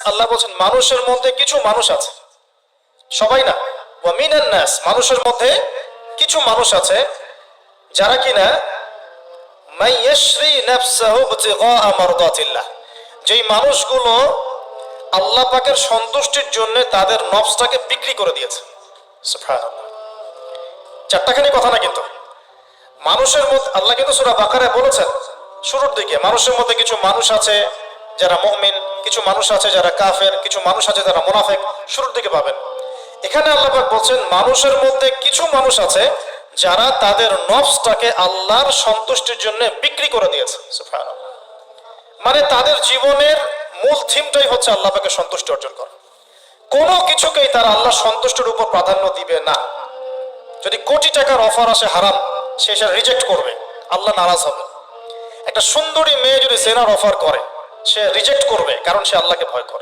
আল্লাহ বলছেন মানুষের মধ্যে কিছু মানুষ আছে, সবাই না, ওয়া মিনান নাস, মানুষের মধ্যে কিছু মানুষ আছে যারা কিনা মাইয়াশরি নাফসাহু ইবতিগা মারদাতিল্লাহ, যেই মানুষগুলো আল্লাহ পাকের সন্তুষ্টির জন্য তাদের নফসটাকে বিক্রি করে দিয়েছে। সুবহানাল্লাহ, চারটাখানি কথা না কিন্তু। মানুষের মধ্যে আল্লাহ কিন্তু সূরা বাকারায় বলেছেন শুরুর দিকে, মানুষের মধ্যে কিছু মানুষ আছে যারা মুমিন, কিছু মানুষ আছে যারা কাফের, কিছু মানুষ আছে যারা মুনাফিক, শুরুর দিকে পাবেন। এখানে আল্লাহ পাক বলছেন মানুষের মধ্যে কিছু মানুষ আছে যারা তাদের নফসটাকে আল্লাহর সন্তুষ্টির জন্য বিক্রি করে দিয়েছে। সুবহানাল্লাহ, মানে তাদের জীবনের মূল থিমটাই হচ্ছে আল্লাহ পাকের সন্তুষ্টি অর্জন করা। কোনো কিছুকেই তারা আল্লাহর সন্তুষ্টির উপর প্রাধান্য দিবে না। যদি কোটি টাকার অফার আসে হারাম, সে সেটা রিজেক্ট করবে, আল্লাহ নারাজ হবে। একটা সুন্দরী মেয়ে যদি জেনার অফার করে, সে রিজেক্ট করবে, কারণ সে আল্লাহকে ভয় করে।